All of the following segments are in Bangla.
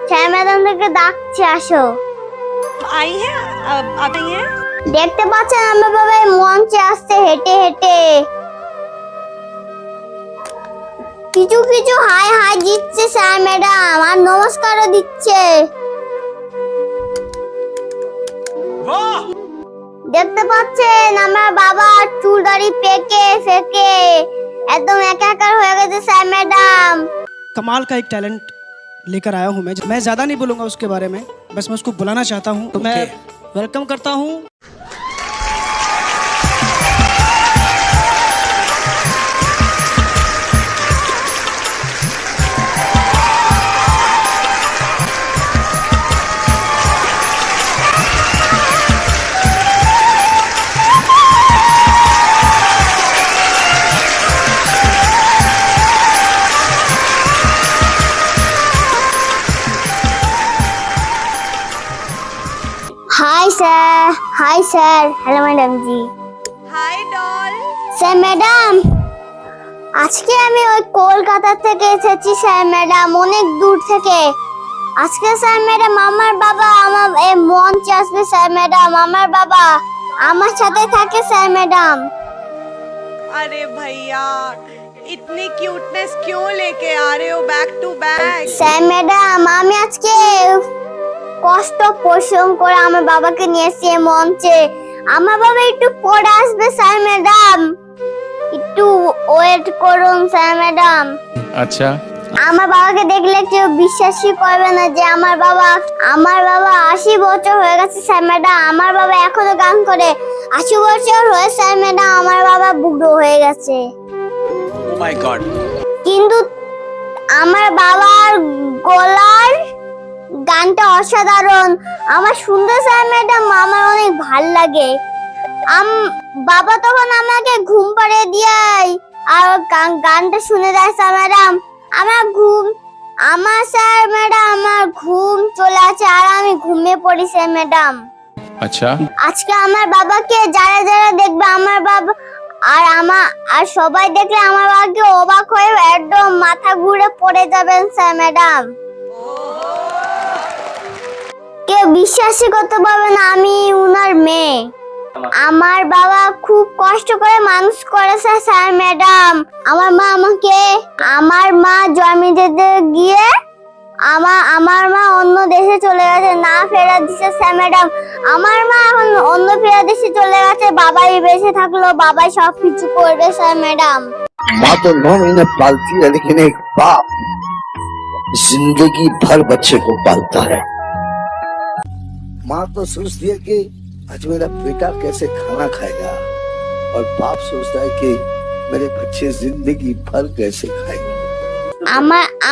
স্যার ম্যাডাম থেকে ডাকছে, আসো। आई है अब आ गई है। দেখতে পাচ্ছেন আমার বাবা এই মঞ্চে আসছে হেঁটে হেঁটে। কিছু কিছু হাই হাই দিচ্ছে স্যার ম্যাডাম, আর নমস্কারও দিচ্ছে। দেখতে পাচ্ছেন আমার বাবা চুল দাড়ি পেকে ফেকে একদম একাকার হয়ে গেছে স্যার ম্যাডাম। कमाल का एक टैलेंट लेकर आया हूँ मैं ज़्यादा नहीं बोलूँगा उसके बारे में, बस मैं उसको बुलाना चाहता हूँ। तो मैं वेलकम करता हूँ। हाय सर, हेलो मैडम जी। हाय डॉल। স্যার ম্যাডাম, আজকে আমি ওই কলকাতা থেকে এসেছি স্যার ম্যাডাম, অনেক দূর থেকে। আজকে স্যার ম্যাডাম আমার বাবা আমার এই মঞ্চে আসবে স্যার ম্যাডাম। আমার বাবা আমার সাথে থাকে স্যার ম্যাডাম। अरे भैया इतनी क्यूटनेस क्यों लेके आ रहे हो back to back. Sir madam, আমি আজকে কষ্ট পরিশ্রম করে আমার বাবাকে নিয়ে এসেছি এই মঞ্চে। আমার বাবা একটু পরে আসবে স্যার ম্যাডাম, একটু ওয়েট করুন স্যার ম্যাডাম। अच्छा আমার বাবাকে দেখলে কেউ বিশ্বাসই করবে না যে আমার বাবা 80 বছর হয়ে গেছে স্যার ম্যাডাম। আমার বাবা এখনো গান করে। 80 বছর হয়ে স্যার ম্যাডাম আমার বাবা বুড়ো হয়ে গেছে। ओह माय गॉड কিন্তু আমার বাবার গলার গানটা অসাধারণ, আমার সুন্দর স্যার ম্যাডাম, আমার অনেক ভাল লাগে। বাবা তখন আমাকে ঘুম পাড়িয়ে দিয়ে আর গানটা শুনে দেয় স্যার ম্যাডাম। আমার স্যার ম্যাডাম আমার ঘুম চলে আসে আর আমি ঘুমিয়ে পড়ি স্যার ম্যাডাম। अच्छा আজকে আমার বাবাকে যারা যারা দেখবে আমার বাবা আর সবাই দেখলে আমার বাবাকে অবাক হয়ে একদম মাথা ঘুরে পড়ে যাবেন স্যার ম্যাডাম। কেউ বিশ্বাসই করতে পারবে না আমি উনার মেয়ে। আমার বাবা খুব কষ্ট করে মানুষ করেছে স্যার ম্যাডাম। আমার মা জন্ম দিতে গিয়ে আমার মা অন্য দেশে চলে গেছে, না ফেরত দিছে স্যার ম্যাডাম। আমার মা এখন অন্য ফেরত দেশে চলে গেছে, বাবাই বেঁচে থাকলো, বাবাই সবকিছু করবে স্যার ম্যাডাম। माँ तो 9 महीने पालती है, लेकिन एक बाप जिंदगी भर बच्चे को पालता है। माँ तो सोचती है कि आज मेरा बेटा कैसे खाना खाएगा, और बाप सोचता है कि मेरे बच्चे जिंदगी भर कैसे खाएंगे।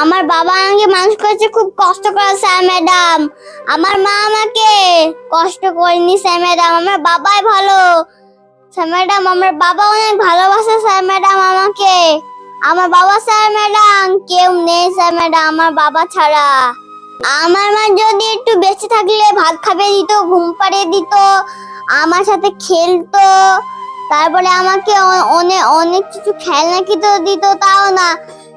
আমার বাবা আমাকে মানুষ করেছে খুব কষ্ট করে স্যার ম্যাডাম। আমার মা আমাকে কষ্ট করেনি স্যার ম্যাডাম। আমার বাবাই ভালো স্যার ম্যাডাম, আমার বাবা অনেক ভালোবাসে স্যার ম্যাডাম আমাকে। আমার বাবা স্যার ম্যাডাম কেউ নেই স্যার ম্যাডাম আমার বাবা ছাড়া। আমার মা যদি একটু বেঁচে থাকলে ভাত খাবে দিত, ঘুম পাড়িয়ে দিত, আমার সাথে খেলতো, তারপরে আমাকে অনেক কিছু খেলনা কিনে দিত, তাও না,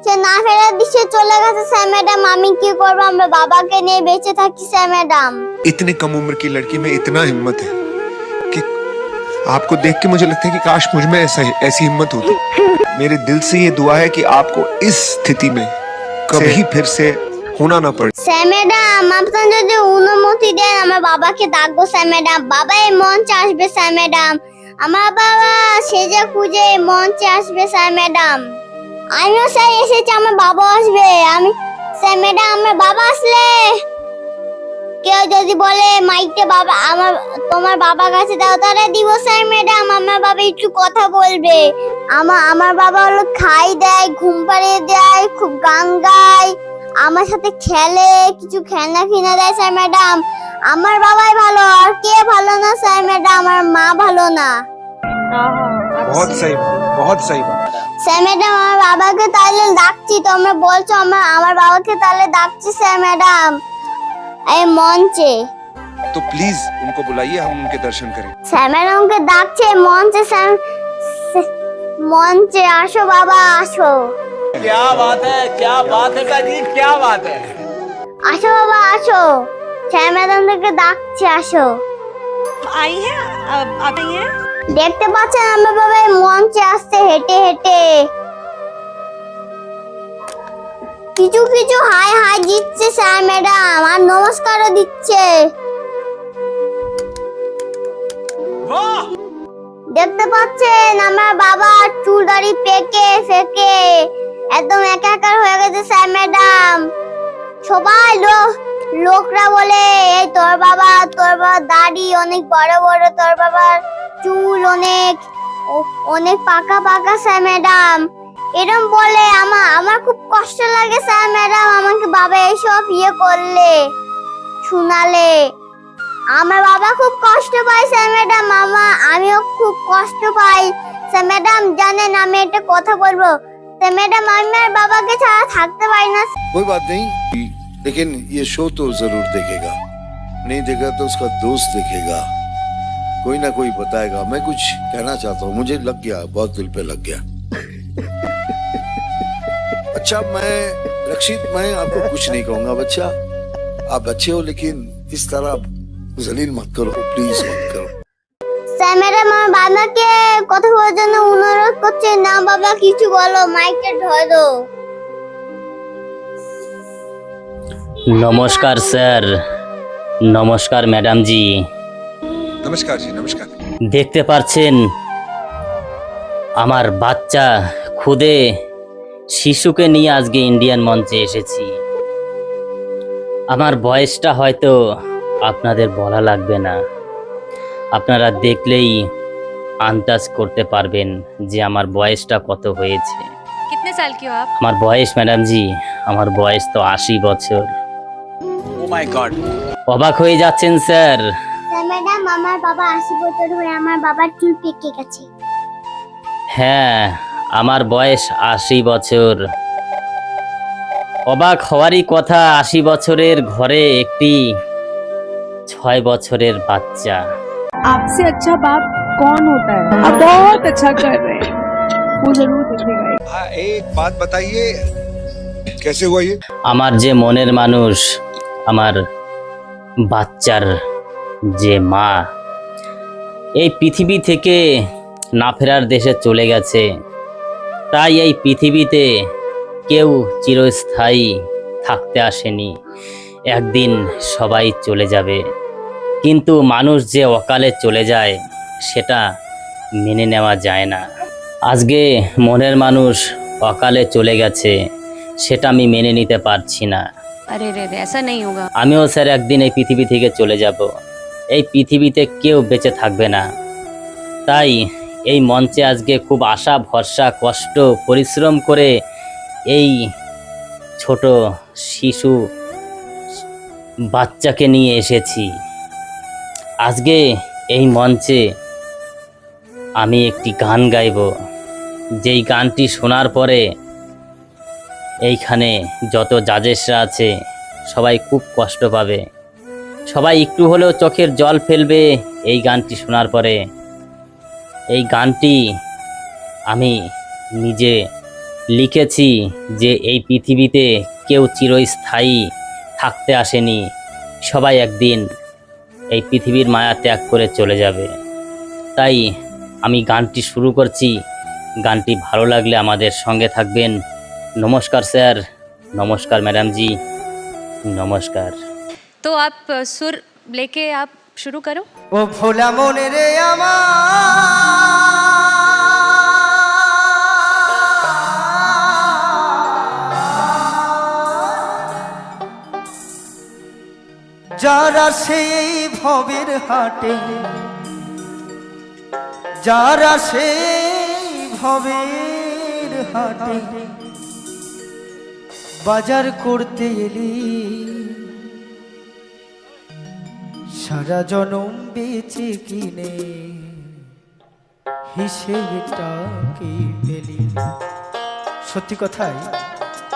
সে না ফেরত দিশে চলে গেছে স্যার ম্যাডাম। আমি কি করবো, আমরা বাবাকে নিয়ে বেঁচে থাকি স্যার ম্যাডাম। इतने कम उम्र की लड़की में इतना हिम्मत है कि आपको देख के मुझे लगता है कि काश मुझ में ऐसी हिम्मत होती। मेरे दिल से ये दुआ है कि आपको इस स्थिति में कभी फिर से होना ना पड़े। স্যার ম্যাডাম, আপনার যদি অনুমতি দেন আমার বাবাকে ডাকবো স্যার ম্যাডাম। বাবা এই মঞ্চে আসবে স্যার ম্যাডাম। আমার বাবা সেজে খুঁজে এই মঞ্চে আসবে স্যার ম্যাডাম। আমিও স্যার এসেছি, আমার বাবা আসবে। আমি স্যার ম্যাডাম আমার বাবা আসলে কেউ যদি বলে মাইকটা বাবা তোমার বাবার কাছে দাও, তাহলে দিব স্যার ম্যাডাম। আমার বাবা একটু কথা বলবে। আমার বাবা হলো খাই দেয়, ঘুম পাড়িয়ে দেয়, খুব গান গায়, আমার সাথে খেলে, কিছু খেলনা কিনে দেয় স্যার ম্যাডাম। আমার বাবাই ভালো, আর কে ভালো না স্যার ম্যাডাম, আমার মা ভালো না। बहुत सही बात। স্যার ম্যাডাম আমার বাবাকে তাহলে ডাকছি, তোমরা বলছো আমার বাবাকে তাহলে ডাকছি স্যার ম্যাডাম এই মঞ্চে। तो प्लीज उनको बुलाइए, हम उनके दर्शन करें। স্যার ম্যাডামকে ডাকছে মঞ্চে। মঞ্চে আসো বাবা, আসো। क्या बात है, क्या बात है जी, क्या बात है। আসো বাবা আসো, স্যার ম্যাডাম থেকে ডাকছে, আসো। आई है अब आई है। দেখতে পাচ্ছেন আমার বাবা এই মঞ্চে আসছে হেঁটে হেঁটে। কিছু কিছু হাই হাই দিচ্ছে স্যার ম্যাডাম, আর নমস্কারও দিচ্ছে। দেখতে পাচ্ছেন আমার বাবা চুল দাড়ি পেকে ফেকে একদম একাকার হয়ে গেছে স্যার ম্যাডাম। সবাই লোকরা বলে এই তোর বাবার দাড়ি অনেক বড় বড়, তোর বাবার চুল অনেক পাকা পাকা স্যার ম্যাডাম, এরকম বলে। আমার খুব কষ্ট লাগে স্যার ম্যাডাম, আমাকে বাবা এইসব করলে শোনালে। আমার বাবা খুব কষ্ট পায় স্যার ম্যাডাম, আমিও খুব কষ্ট পাই স্যার ম্যাডাম। জানেন আমি একটা কথা বলবো স্যার ম্যাডাম, আমি আর বাবাকে ছাড়া থাকতে পারি না। कोई बात नहीं, लेकिन ये शो तो जरूर देखेगा, नहीं देगा तो उसका दोस्त देखेगा, कोई ना कोई बताएगा। मैं कुछ कहना चाहता हूँ, मुझे लग गया, बहुत दिल पे लग गया। अच्छा रक्षित, मैं आपको कुछ नहीं कहूंगा बच्चा, आप अच्छे हो, लेकिन इस तरह जलील मत करो, प्लीज मत करो। স্যার ম্যাডাম আমার বাবাকে কথা বলার জন্য অনুরোধ করছে। না বাবা কিছু বলো, মাইকে ধরো। নমস্কার স্যার, নমস্কার ম্যাডাম জি। नमस्कार जी, नमस्कार। দেখতে পাচ্ছেন আমার বাচ্চা খুদে শিশুকে নিয়ে আজকে ইন্ডিয়ান মঞ্চে এসেছি। আমার বয়সটা হয়তো আপনাদের বলা লাগবে না, আপনারা দেখলেই আন্দাজ করতে পারবেন যে আমার বয়সটা কত হয়েছে। कितने साल की हो आप? আমার বয়স ম্যাডাম জি, আমার বয়স তো 80 বছর। Oh my God. অবাক হয়ে যাচ্ছেন স্যার? স্যার ম্যাডাম আমার বাবা 80 বছর হয়ে আমার বাবার চুল পেকে গেছে। হ্যাঁ, আমার বয়স 80 বছর। অবাক হওয়ারই কথা, 80 বছরের ঘরে একটি 6 বছরের বাচ্চা। आपसे अच्छा बाप कौन होता है? आप बहुत अच्छा कर रहे हैं, वो जरूर दिखेगा। हाँ, एक बात बताइए, कैसे हुआ ये? আমার যে মনের মানুষ, আমার বাচ্চার যে মা এই পৃথিবী থেকে না ফেরার দেশে চলে গেছে, তাই এই পৃথিবীতে কেউ চিরস্থায়ী থাকতে আসেনি, একদিন সবাই চলে যাবে। কিন্তু মানুষ যে অকালে চলে যায় সেটা মেনে নেওয়া যায় না। আজকে মনের মানুষ অকালে চলে গেছে, সেটা আমি মেনে নিতে পারছি না। अरे रे रे, ऐसा नहीं होगा। আমিও স্যার একদিন এই পৃথিবী থেকে চলে যাব, এই পৃথিবীতে কেউ বেঁচে থাকবে না। তাই এই মঞ্চে আজকে খুব আশা ভরসা কষ্ট পরিশ্রম করে এই ছোট শিশু বাচ্চাকে নিয়ে এসেছি। আজকে এই মঞ্চে আমি একটি গান গাইব, যেই গানটি শোনার পরে এইখানে যত জাজেসরা আছে সবাই খুব কষ্ট পাবে, সবাই একটু হলেও চোখের জল ফেলবে এই গানটি শোনার পরে। এই গানটি আমি নিজে লিখেছি যে এই পৃথিবীতে কেউ চিরস্থায়ী থাকতে আসেনি, সবাই একদিন এই পৃথিবীর মায়া ত্যাগ করে চলে যাবে। তাই আমি গানটি শুরু করছি, গানটি ভালো লাগলে আমাদের সঙ্গে থাকবেন। নমস্কার স্যার, নমস্কার ম্যাডাম জি, নমস্কার। तो आप सुर लेके आप शुरू करो। ও ভোলা মনে রে আমার, যারা সেই ভবের হাটে, যারা সেই ভবের হাটে বাজার করতে এলি, সারা জনম বেচে কিনে হিসেবটা কি পেলি। সত্যি কথাই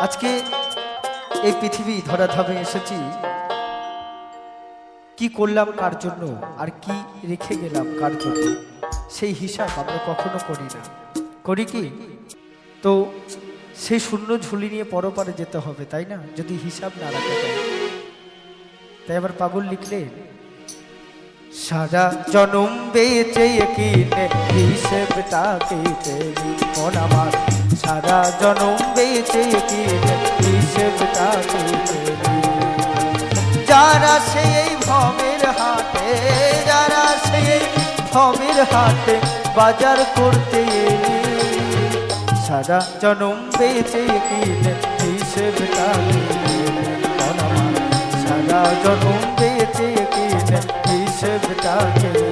আজকে এই পৃথিবী ধরাধামে এসেছি, কি করলাম কার জন্য আর কি রেখে গেলাম কার জন্য, সেই হিসাব আমরা কখনো করি না। করি কি? তো সেই শূন্য ঝুলি নিয়ে পরপারে যেতে হবে, তাই না? যদি হিসাব না রাখা যায় তাই আবার পাগল লিখলেন, সারা জনম বেঁচে কিনে হিসেবটা কেটে মন আমার, সারা জনম বেঁচে কিনে হিসেবটা কেটে। যারা সেই ভবের হাটে, যারা সেই ভবের হাটে বাজার করতে এলি, সারা জনম বেঁচে কিনে হিসেবটা কেটে মন আমার, সারা জনম বেঁচে কিনে হিসেবটা কেটে।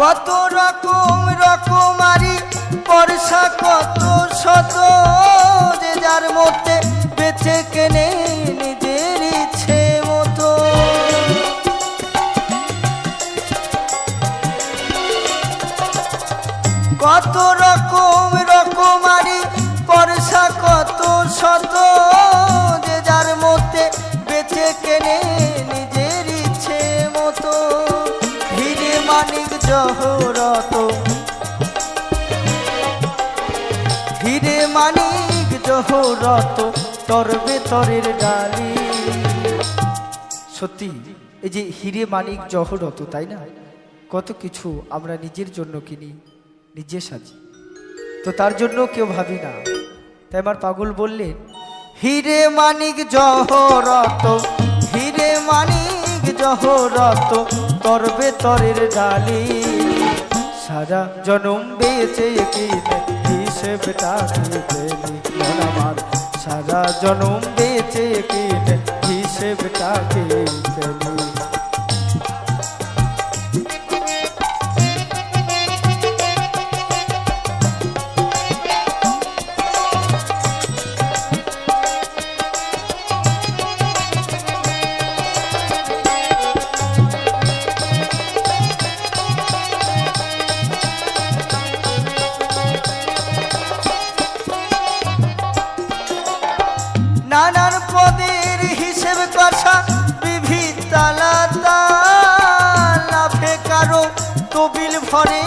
কত রকম রকমারি পরশা, কত শত যে যার মধ্যে বেঁচে কেনে নিজের ইচ্ছে মতো। কত রকম রকমারি পরশা, কত শত যে যার মধ্যে বেঁচে কেনে নিজের ইচ্ছে মতো। হিরে মানিক জহরত, হিরে মানিক জহরত তরবে তরের ডালি। সত্যি এই যে হিরে মানিক জহরত, তাই না? কত কিছু আমরা নিজের জন্য কিনি, নিজে সাজি, তো তার জন্য কেউ ভাবি না। তাই আমার পাগল বললেন, হিরে মানিক জহরত, হিরে মানিক জহরত তরবে তরের ডালি, সারা জনম বেঁচে কিনে হিসেবটা কেটে মন আমার, সারা জনম বেঁচে কিনে হিসেবটা কেটে। নানান পদের হিসেব কষা বিবিধ আলাদা, লাভে কারো তবিল ভরে,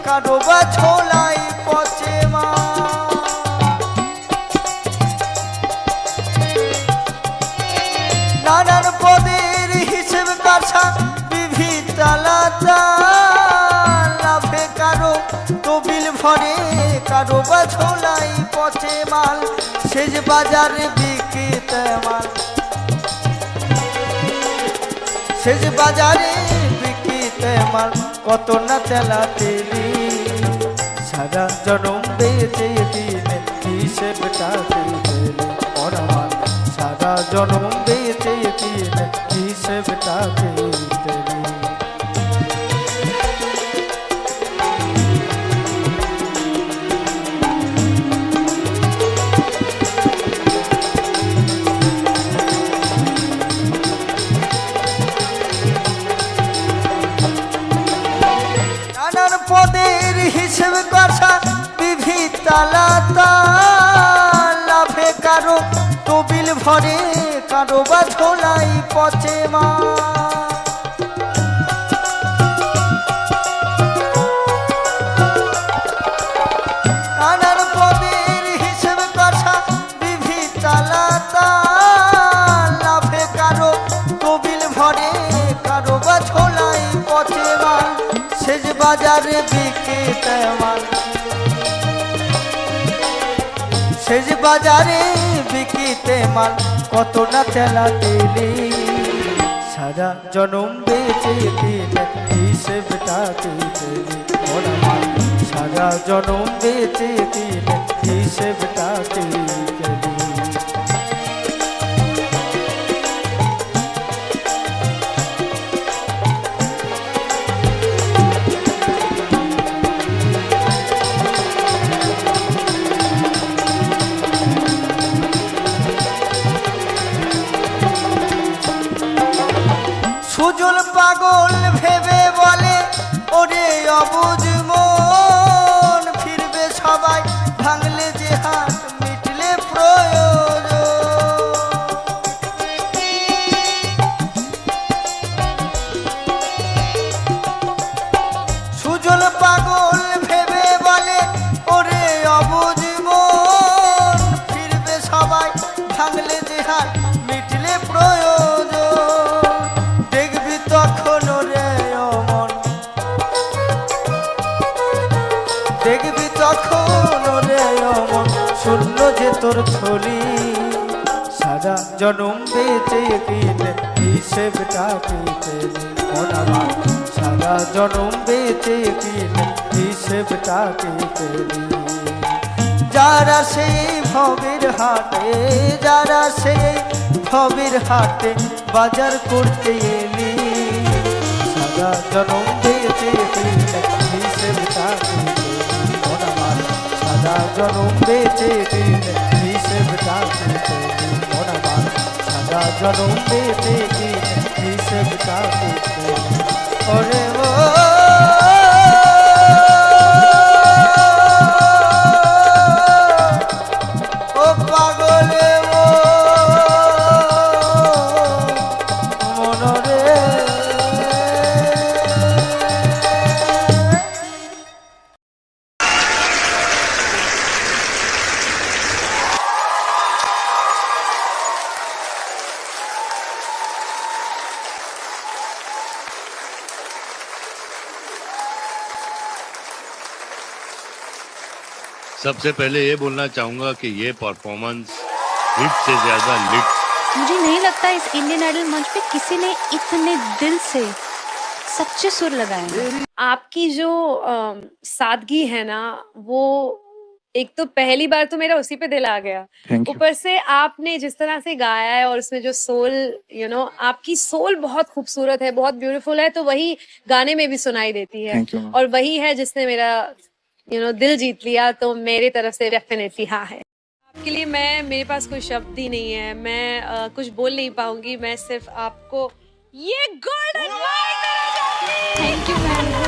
কারো বা ছোলাই পচে মা। নানান পদের হিসেব কষা বিবিধ আলাদা, লাভে কারো তবিল ভরে, কারো বা ছোলাই পচে মাল। শেষ বাজারে বিকিতে মাল, শেষ বাজারে বিকিতে মাল, কত না তেলা তেলি, সারা জনম বেঁচে কিনে হিসেবটা কেটে মন আমার, সারা জনম বেঁচে কিনে হিসেবটা কেটে। পদের হিসেব কষা বিবিধ আলাদা, লাভে কারো তবিল ভরে, কারো বা ঝোলাই পচে মা। নানান পদের হিসেব কষা বিবিধ আলাদা, লাভে কারো তবিল ভরে, কারো বা ঝোলাই পচে মা। শেষ বাজারে বিকিতে মাল, শেষ বাজারে বিকিতে মাল, কত না তেলা তেলি, সারা জনম বেঁচে কিনে হিসেবটা কেটে মন আমার, সারা জনম বেঁচে কিনে হিসেবটা কেটে। রে অমন শূন্য যে তোর থলি সারা জনম বেঁচে কিনে হিসেবটা কি পেলি মন আমার সারা জনম বেঁচে কিনে হিসেবটা কি পেলি যারা সেই ভবের হাটে যারা সেই ভবের হাটে বাজার করতে এলি সারা জনম বেঁচে কিনে হিসেবটা কি পেলি মন আমার সারা জনম বেঁচে কিনে হিসেবটা কি পেলি মন আমার সারা জনম বেঁচে কিনে হিসেবটা কি পেলি ওরে ও পাগলে মনরে सबसे पहले ये बोलना चाहूंगा कि ये परफॉर्मेंस हिट से ज्यादा लिट। मुझे नहीं लगता इस इंडियन आइडल मंच पे किसी ने इतने दिल से सच्चे सुर लगाए हैं। आपकी जो सादगी है ना, वो एक तो पहली बार तो मेरा उसी पे दिल आ गया, ऊपर से आपने जिस तरह से गाया है और उसमें जो सोल, आपकी सोल बहुत खूबसूरत है, बहुत ब्यूटीफुल है, तो वही गाने में भी सुनाई देती है और वही है जिसने मेरा दिल जीत लिया। तो मेरी तरफ से डेफिनेटली हाँ है। आपके लिए मेरे पास कोई शब्द ही नहीं है, मैं कुछ बोल नहीं पाऊंगी, मैं सिर्फ आपको ये गोल्डन थैंक यू मैम।